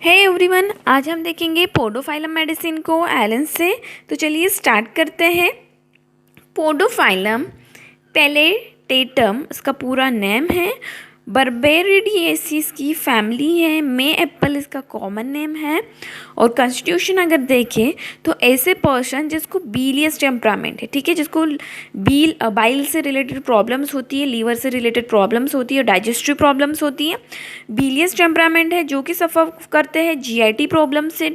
Hey everyone, आज हम देखेंगे पोडोफाइलम मेडिसिन को एलन से। तो चलिए स्टार्ट करते हैं। पोडोफाइलम पैलेटेटम इसका पूरा नेम है। बर्बेरिडिएसिस की फैमिली है। मे एप्पल इसका कॉमन नेम है। और कॉन्स्टिट्यूशन अगर देखें तो ऐसे पर्सन जिसको बीलियस टेम्परामेंट है, ठीक है, जिसको बाइल से रिलेटेड प्रॉब्लम्स होती है, लीवर से रिलेटेड प्रॉब्लम्स होती है, डाइजेस्टिव प्रॉब्लम्स होती है। बीलियस टेम्परामेंट है जो कि सफ़र करते हैं जीआईटी प्रॉब्लम से,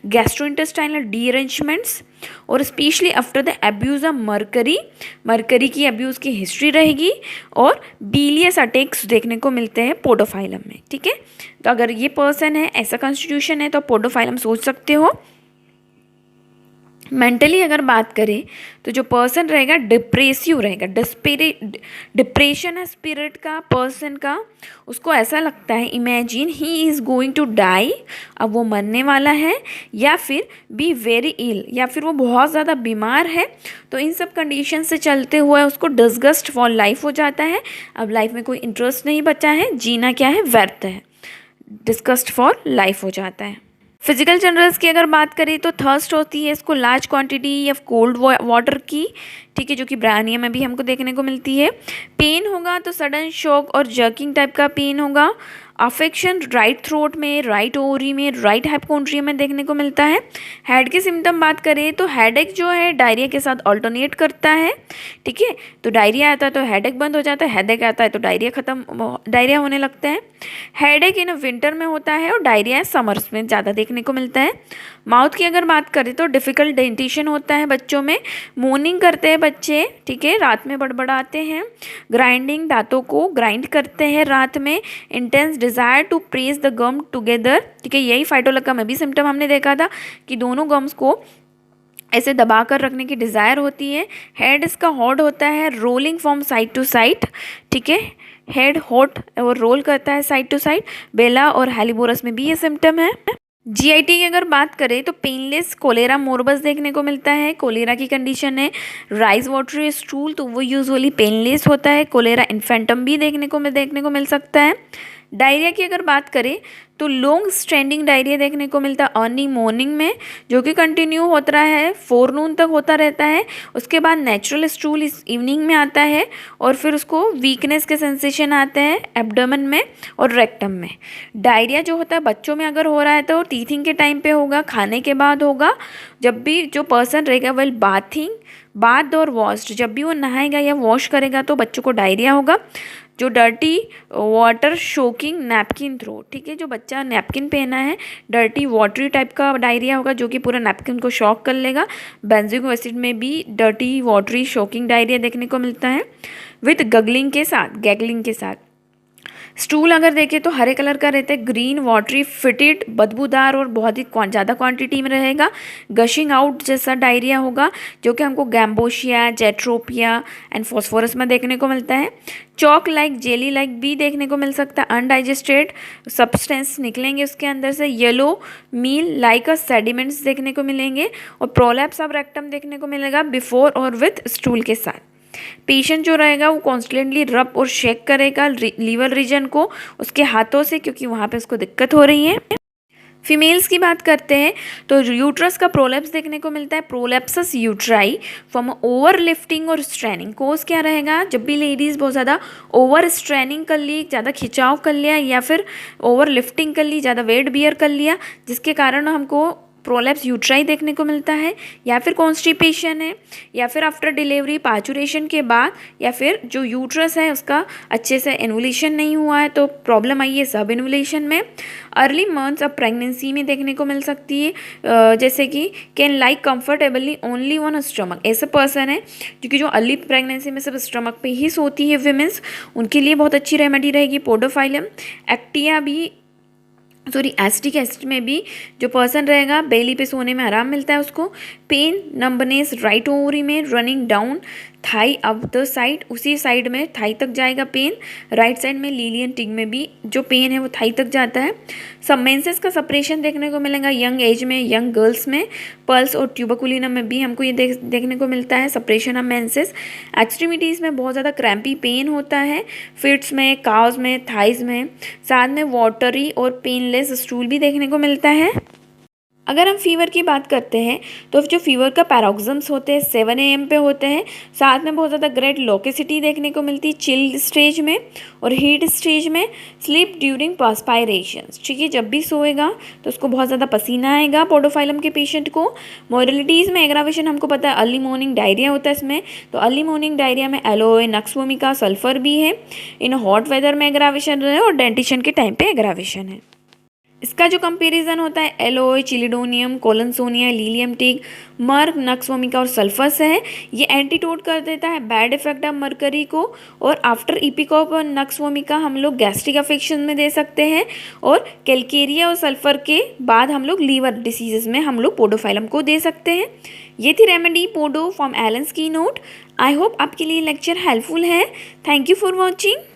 गैस्ट्रोइंटेस्टाइनल डीअरेंजमेंट्स, और specially after the abuse of mercury की अब्यूज़ की हिस्ट्री रहेगी। और बीलियस अटैक्स देखने को मिलते हैं पोडोफाइलम में, ठीक है। तो अगर ये पर्सन है, ऐसा कॉन्स्टिट्यूशन है, तो पोडोफाइलम सोच सकते हो। मेंटली अगर बात करें तो जो पर्सन रहेगा डिप्रेसिव रहेगा, डिप्रेशन है स्पिरिट का पर्सन का। उसको ऐसा लगता है, imagine he is going to die, अब वो मरने वाला है, या फिर बी वेरी इल, या फिर वो बहुत ज़्यादा बीमार है। तो इन सब कंडीशन से चलते हुए उसको डिसगस्ट फॉर लाइफ हो जाता है। अब लाइफ में कोई इंटरेस्ट नहीं बचा है, जीना क्या है, व्यर्थ है, डिस्गस्ट फॉर लाइफ हो जाता है। फिजिकल जनरल्स की अगर बात करें तो थर्स्ट होती है इसको लार्ज क्वांटिटी या कोल्ड वाटर की, ठीक है, जो कि ब्रानिया में भी हमको देखने को मिलती है। पेन होगा तो सडन शॉक और जर्किंग टाइप का पेन होगा। अफेक्शन राइट थ्रोट में, राइट ओवरी में, राइट हाइपोकॉन्ड्रिया में देखने को मिलता है। हेड के सिम्टम बात करें तो हेडेक जो है डायरिया के साथ ऑल्टरनेट करता है, ठीक है। तो डायरिया आता है तो हेडेक बंद हो जाता है, हेडेक आता है तो डायरिया होने लगता है। हेडेक इन विंटर में होता है और डायरिया समर्स में ज़्यादा देखने को मिलता है। माउथ की अगर बात करें तो डिफ़िकल्ट डेंटिशन होता है बच्चों में, मोर्निंग करते हैं बच्चे, ठीक है, रात में बड़बड़ाते हैं। ग्राइंडिंग, दांतों को ग्राइंड करते हैं रात में। Intense desire to press the gum together, ठीक है, यही फाइटोलक्का में भी सिम्टम हमने देखा था कि दोनों गम्स को ऐसे दबा कर रखने की डिज़ायर होती है। हेड इसका हॉट होता है, rolling from side to side, ठीक है, हेड हॉट और रोल करता है साइड टू साइड। बेला और हेलिबोरस में भी ये सिम्टम है। जीआईटी की अगर बात करें तो पेनलेस कोलेरा मोरबस देखने को मिलता है। कोलेरा की कंडीशन है राइस वाटरी स्टूल, तो वो यूजुअली पेनलेस होता है। कोलेरा इन्फेंटम भी देखने को मिल सकता है। डायरिया की अगर बात करें तो लॉन्ग स्टैंडिंग डायरिया देखने को मिलता है अर्ली मॉर्निंग में, जो कि कंटिन्यू होता रहा है, फोरनून तक होता रहता है। उसके बाद नेचुरल स्टूल इस इवनिंग में आता है और फिर उसको वीकनेस के सेंसेशन आते हैं एब्डोमेन में और रेक्टम में। डायरिया जो होता है बच्चों में अगर हो रहा है तो टीथिंग के टाइम पे होगा, खाने के बाद होगा। जब भी जो पर्सन रहेगा वेल बाथ और वॉश्ड, जब भी वो नहाएगा या वॉश करेगा तो बच्चों को डायरिया होगा। जो dirty water soaking napkin throw, ठीक है, जो बच्चा नैपकिन पहना है, डर्टी वाटरी टाइप का डायरिया होगा जो कि पूरा नैपकिन को शॉक कर लेगा। बेंजोइक एसिड में भी डर्टी वाटरी शोकिंग डायरिया देखने को मिलता है विथ गैगलिंग के साथ। स्टूल अगर देखें तो हरे कलर का रहता है, ग्रीन वाटरी फिटेड, बदबूदार और बहुत ही ज़्यादा क्वांटिटी में रहेगा। गशिंग आउट जैसा डायरिया होगा जो कि हमको गैम्बोशिया, जेट्रोपिया एंड फॉस्फोरस में देखने को मिलता है। चॉक लाइक, जेली लाइक भी देखने को मिल सकता है। अनडाइजेस्टेड सब्सटेंस निकलेंगे उसके अंदर से। येलो मील लाइक सेडिमेंट्स देखने को मिलेंगे। और प्रोलैप्स ऑफ रेक्टम देखने को मिलेगा बिफोर और विथ स्टूल के साथ। पेशेंट जो रहेगा वो कॉन्स्टेंटली रब और शेक करेगा लीवर रीजन को उसके हाथों से, क्योंकि वहाँ पे उसको दिक्कत हो रही है। फीमेल्स की बात करते हैं तो यूट्रस का प्रोलैप्स देखने को मिलता है, प्रोलैप्सस यूट्राई फ्रॉम ओवर लिफ्टिंग और स्ट्रेनिंग। कोज क्या रहेगा, जब भी लेडीज़ बहुत ज़्यादा ओवर स्ट्रेनिंग कर ली, ज़्यादा खिंचाव कर लिया, या फिर ओवर लिफ्टिंग कर ली, ज़्यादा वेट बियर कर लिया, जिसके कारण हमको प्रोलैप्स यूट्राई देखने को मिलता है, या फिर कॉन्स्टिपेशन है, या फिर आफ्टर डिलीवरी पाचुरेशन के बाद, या फिर जो यूट्रस है उसका अच्छे से इन्वोल्यूशन नहीं हुआ है तो प्रॉब्लम आई है सब इन्वोल्यूशन में। अर्ली मंथ्स ऑफ प्रेगनेंसी में देखने को मिल सकती है, जैसे कि can like comfortably only on stomach. ऐसे पर्सन है क्योंकि जो अर्ली प्रेगनेंसी में सिर्फ स्टमक पे ही सोती है विमेंस, उनके लिए बहुत अच्छी रेमेडी रहेगी पोडोफाइलम। एक्टिया भी एसिटिक एसिड में भी जो पर्सन रहेगा बेली पे सोने में आराम मिलता है उसको। पेन, नंबनेस राइट ओवरी में, running down thigh up the side, उसी साइड में थाई तक जाएगा पेन। राइट साइड में लिलियन टिग में भी जो पेन है वो थाई तक जाता है। सब मेंसेस का सेपरेशन देखने को मिलेगा यंग एज में, यंग गर्ल्स में। पल्स और ट्यूबरकुलिनम में भी हमको ये देखने को मिलता है सेपरेशन ऑफ मेंसेस। एक्सट्रीमिटीज़ में बहुत ज़्यादा क्रैम्पी पेन होता है, फिट्स में, काव्स में, थाइज में। साथ में वाटरी और पेनलेस स्टूल भी देखने को मिलता है। अगर हम फीवर की बात करते हैं तो जो फीवर का पैरोक्सिम्स होते हैं 7 AM पे होते हैं। साथ में बहुत ज़्यादा ग्रेट लोकेसिटी देखने को मिलती है चिल स्टेज में और हीट स्टेज में। स्लीप ड्यूरिंग पर्सपायरेशंस, ठीक है, जब भी सोएगा तो उसको बहुत ज़्यादा पसीना आएगा पोडोफाइलम के पेशेंट को। मोरलिटीज़ में एग्रावेशन हमको पता है अर्ली मॉर्निंग डायरिया होता है इसमें, तो अर्ली मॉर्निंग डायरिया में एलोए, नक्स वोमिका, सल्फर भी है। इन हॉट वेदर में एग्रावेशन है और डेंटिशन के टाइम पे एग्रावेशन है। इसका जो कंपैरिजन होता है aloe, chelidonium, collinsonia, lilium tig, merc, nux vomica और सल्फर से है। ये एंटीटोड कर देता है बैड इफेक्ट ऑफ मरकरी को। और आफ्टर इपिकॉप और नक्स वोमिका हम लोग गैस्ट्रिक अफेक्शन में दे सकते हैं। और कैलकेरिया और सल्फर के बाद हम लोग लीवर डिसीजेस में हम लोग पोडोफाइलम को दे सकते हैं। ये थी रेमेडी पोडो फ्रॉम एलन्स की नोट। आई होप आपके लिए लेक्चर हेल्पफुल है। Thank you for watching.